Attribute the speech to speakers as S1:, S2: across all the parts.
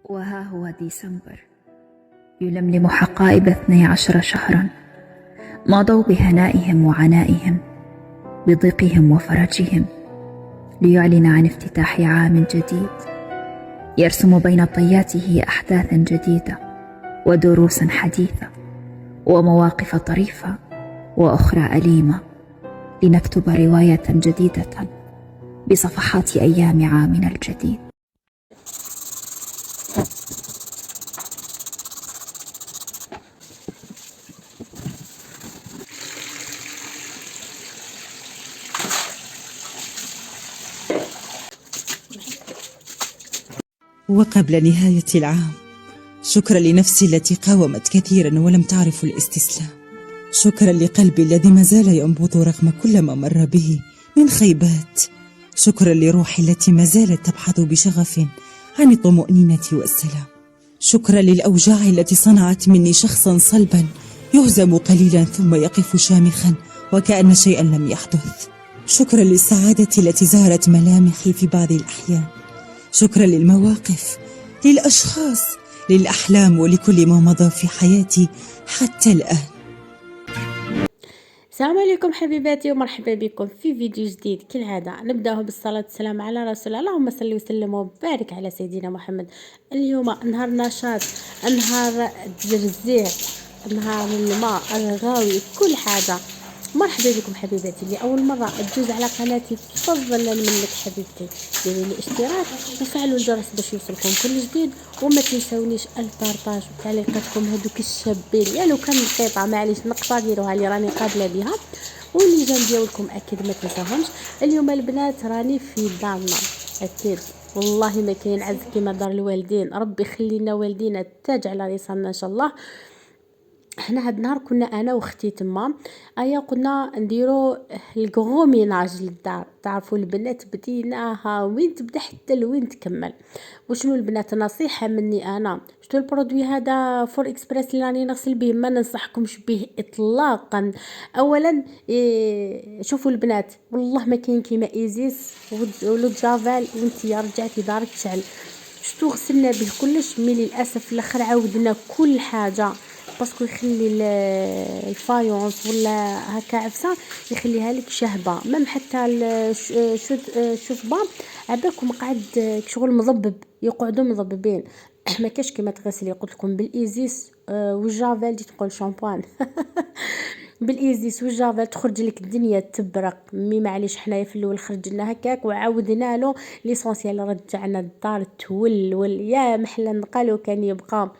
S1: وها هو ديسمبر يلملم حقائب 12 شهرا مضوا بهنائهم وعنائهم، بضيقهم وفرجهم، ليعلن عن افتتاح عام جديد يرسم بين طياته أحداثا جديدة ودروسا حديثة ومواقف طريفة وأخرى أليمة، لنكتب رواية جديدة بصفحات أيام عامنا الجديد.
S2: وقبل نهاية العام، شكرا لنفسي التي قاومت كثيرا ولم تعرف الاستسلام. شكرا لقلبي الذي ما زال ينبض رغم كل ما مر به من خيبات. شكرا لروحي التي ما زالت تبحث بشغف عن الطمأنينة والسلام. شكرا للأوجاع التي صنعت مني شخصا صلبا يهزم قليلا ثم يقف شامخا وكأن شيئا لم يحدث. شكرا للسعادة التي زهرت ملامحي في بعض الأحيان. شكرا للمواقف، للأشخاص، للأحلام ولكل ما مضى في حياتي حتى الآن.
S3: السلام عليكم حبيباتي ومرحبا بكم في فيديو جديد. كالعادة نبداه بالصلاة والسلام على رسول الله. اللهم صل وسلم وبارك على سيدنا محمد. اليوم نهار نشاط، نهار تجرزيع، نهار الماء الغاوي، كل حاجة. مرحبا بكم حبيباتي اللي اول مره تجوز على قناتي، تفضل منك حبيبتي ديروا لي اشتراك وفعلوا الجرس باش يوصلكم كل جديد، وما تنساونيش البارطاج وتعليقاتكم هذوك الشابين. يعني لو كان قطعه معليش نقطه ديروها لي راني قابله بها، واللي جا ديالكم اكيد ما تنساهمش. اليوم البنات راني في دارنا اكيد، والله ما كاين عز كيما دار الوالدين. ربي يخلي لنا والدينا التاج على راسنا ان شاء الله. حنا هاد النهار كنا انا واختي تما، قلنا نديرو الكغوميناج للدار. تعرفوا البنات بديناها وين تبدا حتى لوين تكمل. وشنو البنات نصيحه مني انا، شتو البرودوي هذا فور اكسبريس اللي راني نغسل به ما ننصحكمش به اطلاقا. اولا شوفوا البنات، والله ما كاين كيما ايزيس ولو جافال وانتي رجعتي دارك تشعل. شتو غسلنا به كلش، مي للاسف الاخر عاودنا كل حاجه باسكو يخلي الفايونس ولا هكا عفسه يخليها لك شهبه. مم حتى الشوفبا عباكم قعد شغل مضبب، يقعدوا مضببين. ما كاش كيما تغسلي قلت لكم بالايزيس والجافيل دي تقول شامبوان بالايزيس والجافيل تخرج لك الدنيا تبرق. مي معليش حنايا في الاول خرجنا هكاك وعاودنا له ليسونسيال، رجعنا الدار تولول يا محلى نقالو كان يبقى.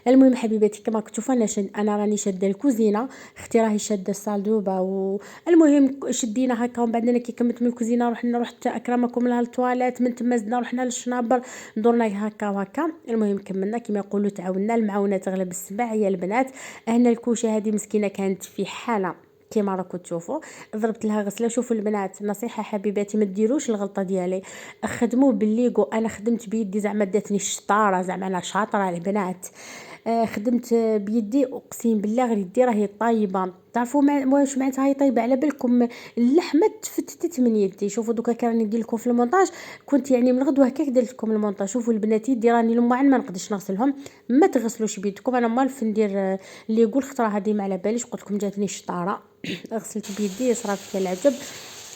S3: المهم حبيباتي كما كتشوفوا انا راني شاده الكوزينه، اختي راهي شاده الصالدوبه. والمهم شدينا هكا، ومن بعد كي كملت من الكوزينه رحت اكرمكم لها التواليت، من تما زدنا رحنا للشنابر دورنا هكا وهكا. المهم كملنا كما يقولوا تعاوننا، المعاونه تغلب السبع يا البنات. هنا الكوشه هذه مسكينه كانت في حاله كيما راكم تشوفوا، ضربت لها غسله. شوفوا البنات نصيحه حبيباتي، ما ديروش الغلطه ديالي، خدموا بالليغو. انا خدمت بيدي زعما داتني الشطاره، زعما انا شاطره البنات. خدمت بيدي اقسم بالله غير يدي راهي طايبه. تعرفوا واش معناتها هي طايبه؟ على بالكم اللحمه تفتتت من يدي. شوفوا دوكا كي راني ندير لكم في المونتاج، كنت يعني من غدوه هكاك درت لكم المونتاج. شوفوا البنات يدي راني لمعن ما نقدرش نغسلهم. ما تغسلوش بيدكم، انا مال في ندير اللي يقول خطره هذه ما على باليش، قلت لكم جاتني الشطاره غسلت بيدي صرات فيها العجب.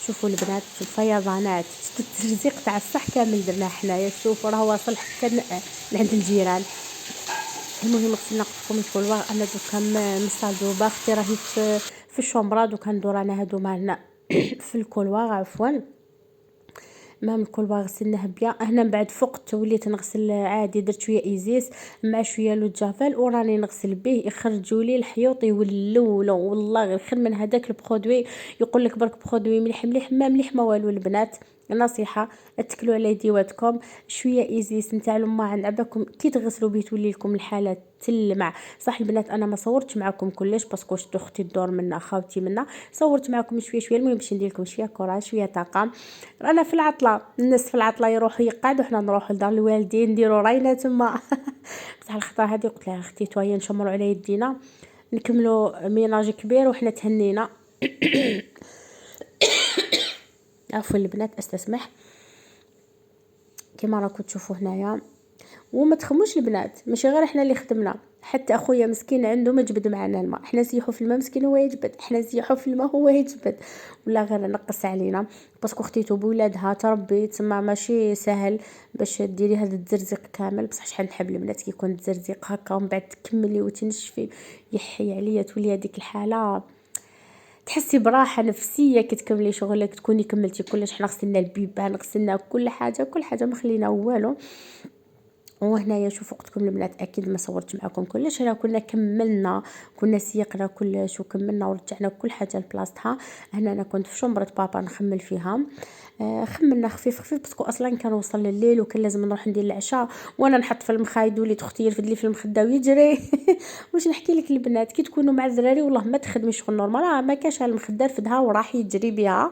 S3: شوفوا البنات الفيضانات، الترزيق تاع الصح كامل درناه حنايا. شوفوا راه واصل حتى لعند الجيران. المهم غسلنا قلتلكم الكولواغ. انا دوكا مصالدوبه، اختي راهي في الشومبرا، دوكا ندور انا هادو مالنا في الكولواغ عفوا. مام الكولواغ غسلناه بيا. هنا من بعد فقت وليت نغسل عادي، درت شويه ايزيس مع شويه لو جافيل وراني نغسل به. يخرجوا لي الحيوط يولولو والله غير خير من هذاك البرودوي. يقول لك برك برودوي مليح مليح، ما مليح ما والو البنات. نصيحه اتكلوا على ديواتكم، شويه ايزيس نتاع الماعن عباكم كي تغسلوا بيه تولي لكم الحاله تلمع. صح البنات انا ما صورتش معكم كلش باسكو شتو اختي الدور منا خاوتي منا، صورت معكم شويه شويه. المهم باش ندير لكم شويه كوراج شويه طاقه. رانا في العطله، الناس في العطله يروحوا يقعدوا، حنا نروحوا لدار الوالدين نديروا راينا تما بصح الخطره هذه قلت لها اختي تويا نشمروا على يدينا نكملوا ميناج كبير وحنا تهنينا عفوا البنات استسمح. كما راكم تشوفوا هنايا وما تخموش البنات، ماشي غير احنا اللي خدمنا، حتى اخويا مسكين عنده ما جبد معنا الماء، احنا نسيحو في الماء مسكين هو يجبد، احنا نسيحو في الماء هو يجبد، ولا غير نقص علينا باسكو خديتو بولادها تربي تما ماشي سهل باش ديري هذا التزرزيق كامل. بصح شحال نحب البنات كي يكون التزرزيق هكا ومن بعد تكملي وتنشفي، يحي عليا تولي هذيك الحاله تحسي براحه نفسيه كي تكملي شغلك، تكوني كملتي كلش. حنا غسلنا البيبان، غسلنا كل حاجه كل حاجه، ما خلينا والو. وهنايا شوفوا اختكم البنات اكيد ما صورت معكم كلش، هنا كنا كملنا، كنا سيقنا كلش وكملنا ورجعنا كل حاجه لبلاصتها. هنا انا كنت في شمبره بابا نخمل فيها، خملنا خفيف خفيف باسكو اصلا كان وصل الليل وكان لازم نروح ندير العشاء، وانا نحط في المخايد وليد اختي يرفد لي في المخده ويجري. واش نحكي لك البنات كي تكونوا مع الدراري والله ما تخدمي شغل نورمال، ما كاش المخده رفدها وراح يجري بها،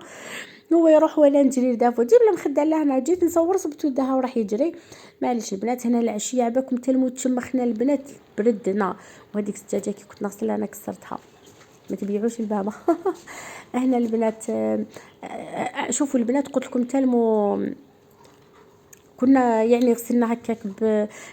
S3: هو يروح ولا نجري لدافو جيب لي مخده لهنا، جيت نصور صبت ودها وراح يجري. معليش البنات هنا العشيه عباكم تلمو تشمخنا البنات بردنا. وهذيك الدجاجه كي كنت نغسلها انا كسرتها، ما تبيعوش البابا. هنا البنات شوفوا البنات قلت لكم تلمو كنا يعني غسلنا هكاك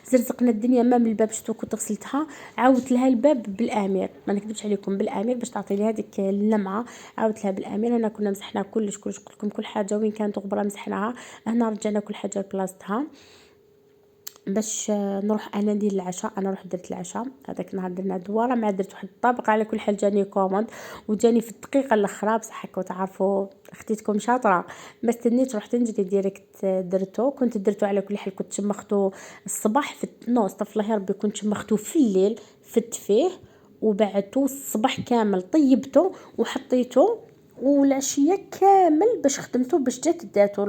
S3: زرزقنا الدنيا ما من الباب. شتو كنت غسلتها عاودت لها الباب بالامير، ما نكذبش عليكم بالامير باش تعطي لي هذيك اللمعه، عاودت لها بالامير. انا كنا مسحنا كلش كلش، قلت لكم كل حاجه وين كانت غبره مسحناها. هنا رجعنا كل حاجه لبلاصتها باش نروح انا ندير العشاء. انا رحت درت العشاء هذاك النهار، درنا دواره مع درت واحد الطابق. على كل حال جاني كوموند وجاني في الدقيقه الاخرى، بصح هكا تعرفوا اختيتكم شاطره، ما استنيت رحت نجري ديريكت درتو. كنت درتو على كل حال كنت شمختو الصباح في نو استغفر الله يا ربي، كنت شمختو في الليل فت فيه وبعدتو الصباح كامل طيبته وحطيته، والعشيه كامل باش خدمته باش جات داتو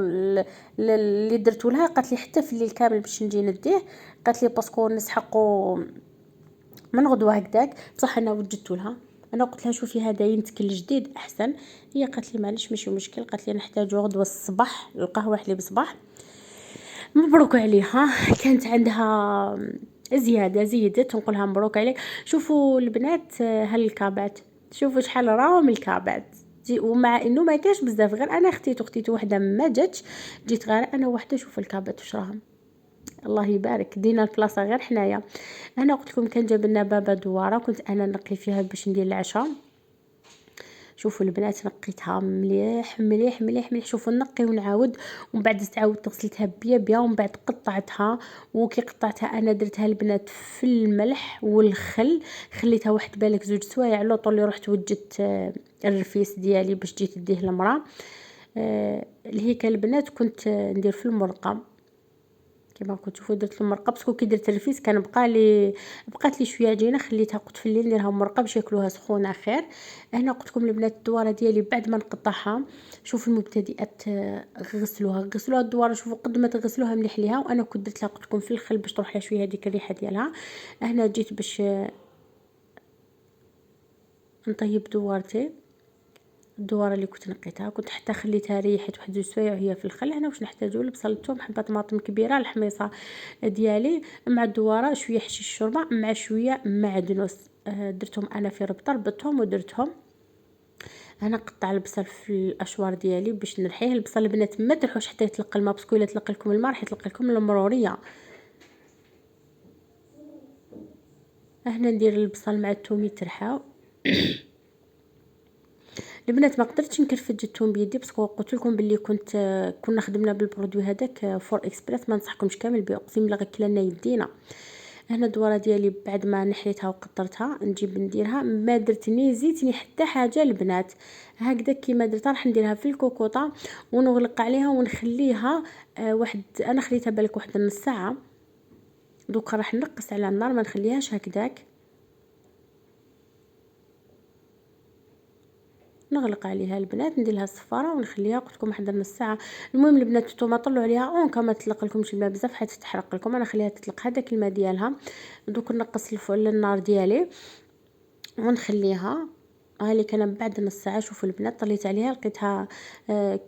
S3: اللي درتو لها. قالت لي حتى في الليل كامل باش نجي نديه، قالت لي باسكو نسحقو من غدوه هكذاك. بصح انا وجدت لها، انا قلت لها شوفي هذا ينتك الجديد احسن. هي قالت لي معليش ماشي مشكل، قالت لي نحتاجو غدوه الصباح القهوه حليب صباح. مبروك عليها، كانت عندها زياده زيدت نقولها مبروك عليك. شوفوا البنات هالكابات، شوفوا شحال راهم الكابات، ومع انه ما كاش بزاف غير انا اختيت وحده ما جاتش، جيت غير انا وحده. شوفوا الكابات واش راهم، الله يبارك دينا البلاصه غير حنايا. انا قلت لكم كان جاب لنا بابا دواره كنت انا نقي فيها باش ندير العشاء. شوفوا البنات نقيتها مليح مليح مليح مليح، شوفوا نقي ونعاود، ومن بعد تعاودت غسلتها بيا ومن بعد قطعتها. وكي قطعتها انا درتها البنات في الملح والخل، خليتها واحد بالك زوج سوايع على طول. رحت وجدت الرفيس ديالي باش جيت نديه للمراه. الهيكل البنات كنت ندير في المرقه كما كنتوا تشوفوا. درت المرقه باسكو كي درت الرفيس كان بقات لي شويه عجينه، خليتها قلت في الليل نديرها مرقه باش ياكلوها سخونه خير. هنا قلت لكم البنات الدواره ديالي بعد ما نقطعها، شوفوا المبتدئات غسلوها الدواره، شوفوا قد ما تغسلوها مليح ليها. وانا كنت درت لها قلت لكم في الخل باش تروح لها شويه هذيك الريحه ديالها. هنا جيت باش نطيب دوارتي، الدواره اللي كنت نقيتها كنت حتى خليتها ريحت واحد زوج سوايع وهي في الخل. هنا واش نحتاجو البصل الثوم حبه طماطم كبيره الحميصه ديالي مع الدواره شويه حشيش الشوربه مع شويه معدنوس. درتهم انا في ربطه ربطتهم ودرتهم. انا قطع البصل في الاشوار ديالي باش نرحيه. البصل البنات ما ترحوش حتى يتلقى الماء باسكو الا تلقى لكم الماء راح يتلقى لكم المروريه. هنا ندير البصل مع الثوم يترحاو. البنات ما قدرتش نكرفج الثوم بيدي باسكو قلت لكم باللي كنا خدمنا بالبرودوي هذاك فور اكسبريس، ما نصحكمش كامل بيه اقسم بالله غير كلنا يدينا. هنا الدواره ديالي بعد ما نحيتها وقطرتها نجيب نديرها، ما درتني زيتني حتى حاجه البنات هكذا كيما درتها. راح نديرها في الكوكوطه ونغلق عليها ونخليها واحد، انا خليتها بالك واحد نص ساعه. دوكا راح نقص على النار ما نخليهاش هكذاك، نغلق عليها البنات ندير لها الصفاره ونخليها قلت لكم واحد نص ساعه. المهم البنات نتوما طلعوا عليها اون كما تطلق لكمش الماء بزاف حتى تحرق لكم. انا خليها تطلق هذاك الماء ديالها. دوك نقص النار ديالي ونخليها هالي كان بعد نص ساعه. شوفوا البنات طليت عليها لقيتها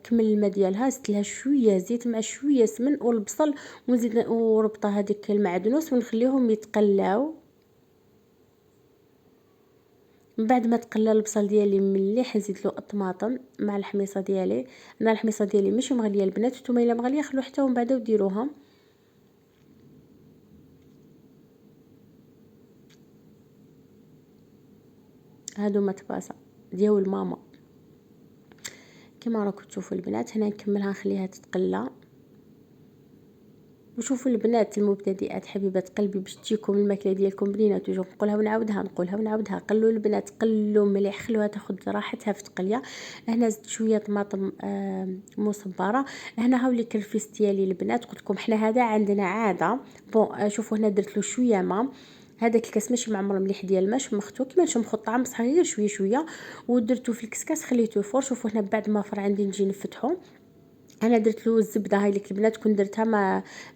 S3: كمل الماء ديالها، زدت لها شويه زيت مع شويه سمن والبصل ونزيد وربطه هذيك المعدنوس ونخليهم يتقلاو. من بعد ما تقلى البصل ديالي مليح نزيد له الطماطم مع الحميصه ديالي. انا الحميصه ديالي ماشي مغليه البنات، نتوما الا مغليه خلو حتى ومن بعد وديروها. هادو متباسة ديال ماما كما راكم تشوفوا البنات. هنا نكملها نخليها تتقلى. وشوفوا البنات المبتدئات حبيبات قلبي باش تجيكم الماكله ديالكم بنينه، توجور نقولها ونعاودها قلوا البنات قلوا مليح، خلوها تاخذ راحتها في التقليه. هنا زدت شويه طماطم مصبره. هنا هاولي الكرفيس ديالي البنات، قلت لكم حنا هذا عندنا عاده بون. شوفوا هنا درت له شويه ما، هذاك الكاس ماشي معمر مليح ديال الماء، شمختو كيما نشمخو الطعام بصح غير شويه شويه، ودرتو في الكسكاس خليته فور. شوفوا هنا بعد ما فر عندي نجي نفتحو. انا درت له الزبده هاي لك البنات، كنت درتها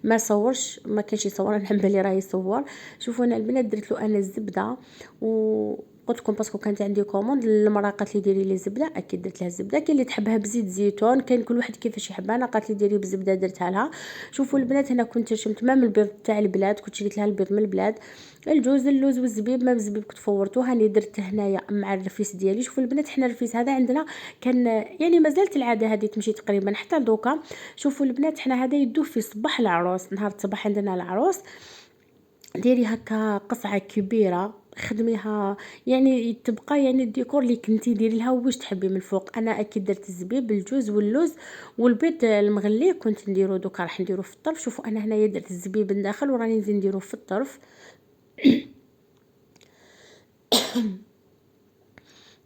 S3: ما صورش، ما كانش يصور، انا بالي راه يصور. شوفوا انا البنات درت له انا الزبده، وقلت لكم باسكو كانت عندي كوموند المراه قالت لي ديري لي الزبده، اكيد درت لها الزبده. كاين اللي تحبها بزيت زيتون، كاين كل واحد كيفاش يحبها، انا قالت لي ديري بالزبده درتها لها. شوفوا البنات هنا كنت شمت ما من البيض تاع البلاد، كنت شريت لها البيض من البلاد، الجوز اللوز والزبيب، ما بالزبيب كنت فورته هاني درت هنايا مع الرفيس ديالي. شوفوا البنات حنا الرفيس هذا عندنا كان يعني مازالت العاده هذه تمشي تقريبا حتى دوكا. شوفوا البنات حنا هذا يدوه في صباح العروس، نهار الصباح عندنا العروس ديري هكا قصعه كبيره خدميها، يعني تبقى يعني الديكور اللي كنتي ديري لها واش تحبي من الفوق. انا اكيد درت الزبيب الجوز واللوز والبيض المغلي كنت نديرو، دوكا راح نديرو في الطرف. شوفوا انا هنايا درت الزبيب من داخل وراني نزيد نديرو في الطرف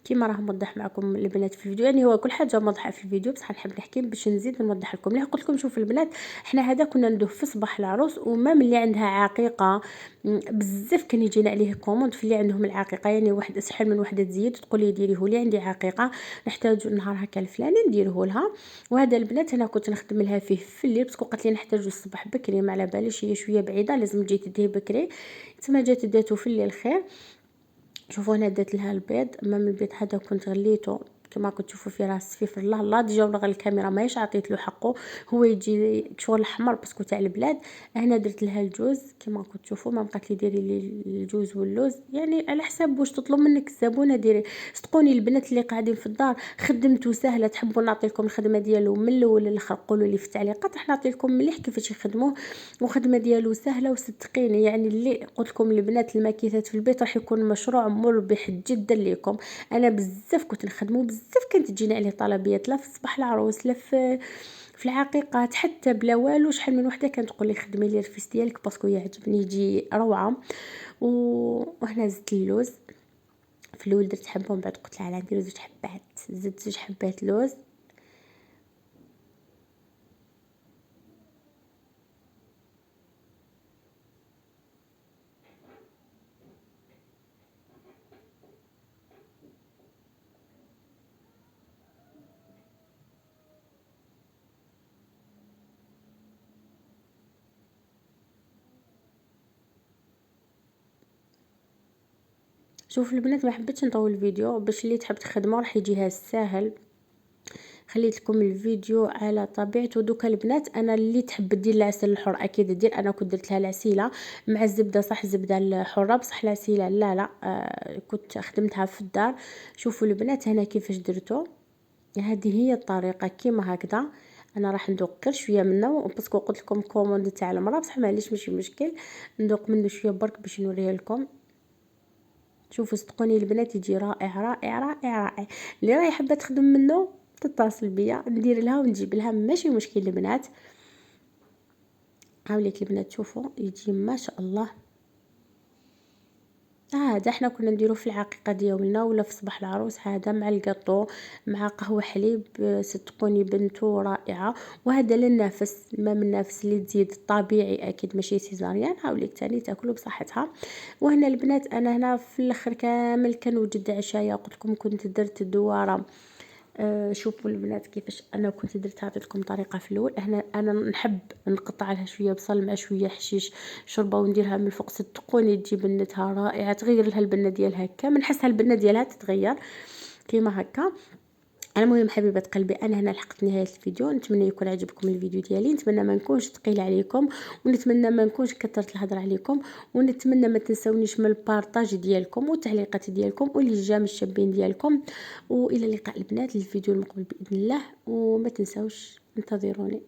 S3: كيما راه موضح معكم البنات في الفيديو، يعني هو كل حاجه موضحه في الفيديو بصح نحب نحكي باش نزيد نوضح لكم. اللي قلت لكم شوفوا البنات حنا هذا كنا ندوه في صباح العروس، وما من اللي عندها عقيقه بزاف كان يجينا عليه كوموند في اللي عندهم العقيقه، يعني واحد اسحل من وحده تزيد تقول لي ديريه لي عندي عقيقه نحتاج النهار هكا الفلاني نديره لها. وهذا البنات انا كنت نخدم لها فيه في الليل باسكو قالت لي نحتاج الصباح بكري، ما على باليش هي شويه بعيده لازم تجي تديه بكري، تما جات داتو في الليل خير. شوفوا هنا درت لها البيض، امام البيض هذا كنت غليته كما كنت تشوفوا في راس في الله ديجا ولا غير الكاميرا ماهيش عطيت له حقه، هو يجي شغل احمر باسكو تاع البلاد. هنا درت لها الجوز كما كنت تشوفوا، ما بقات لي ديري لي الجوز واللوز يعني على حساب واش تطلب منك الزبونه ديري. صدقوني البنات اللي قاعدين في الدار خدمته سهله، تحبوا نعطي لكم الخدمه ديالو من الاول للاخر قولوا لي في التعليقات راح نعطي لكم مليح كيفاش يخدموه، وخدمه ديالو سهله وصدقيني يعني اللي قلت لكم البنات الماكيثات في البيت راح يكون مشروع مربح جدا لكم. انا بزاف كنت نخدمه، بزاف كانت تجينا عليه طلبيات لا في صباح العروس لا في العقيقات حتى بلا والو. شحال من وحده كانت تقول لي خدمي لي الرفيس ديالك باسكو يعجبني يجي روعه. وهنا زدت اللوز في الاول درت حبه ومن بعد قلت لها ندير 2 حبات، زدت 2 حبات لوز. شوف البنات ما حبيتش نطول الفيديو باش اللي تحب تخدمه راح يجيها ساهل، خليت لكم الفيديو على طبيعته. دوكا البنات انا اللي تحب دير العسل الحر اكيد دير، انا كنت درت لها العسيله مع الزبده، صح الزبده الحره بصح العسيله لا كنت خدمتها في الدار. شوفوا البنات هنا كيفاش درتو، هذه هي الطريقه كيما هكذا. انا راح ندوق غير شويه منه باسكو قلت لكم كوموند تاع المراه بصح معليش ماشي مشكل، ندوق منه شويه برك باش نوريه لكم. شوفوا صدقوني البنات يجي رائع رائع رائع رائع. اللي راهي حابه تخدم منه تتصل بيا ندير لها ونجيب لها ماشي مشكل البنات. هاوليك البنات شوفوا يجي ما شاء الله. هذا احنا كنا نديرو في العقيقه ديالنا ولا في صباح العروس، هذا مع القطو مع قهوه حليب صدقوني بنته رائعه. وهذا للنفس ما من النفس اللي تزيد طبيعي اكيد ماشي سيزاريان، هاوليك تاني تاكلوا بصحتها. وهنا البنات انا هنا في الاخر كامل كنوجد عشايا، قلت لكم كنت درت دواره. شوفوا البنات كيفاش انا كنت درت عطيتكم طريقه في الاول. هنا انا نحب نقطع لها شويه بصل مع شويه حشيش شوربه ونديرها من الفوق، صدقوني تجي بنتها رائعه، تغير لها البنه ديالها هكا من حسها البنه ديالها تتغير كيما هكا. المهم حبيبات قلبي انا هنا لحقت نهايه الفيديو، نتمنى يكون عجبكم الفيديو ديالي، نتمنى ما نكونش ثقيله عليكم، ونتمنى ما نكونش كثرت الهضره عليكم، ونتمنى ما تنسونيش من البارطاج ديالكم والتعليقات ديالكم والجام الشابين ديالكم. والى اللقاء البنات الفيديو المقبل باذن الله، وما تنسوش انتظروني.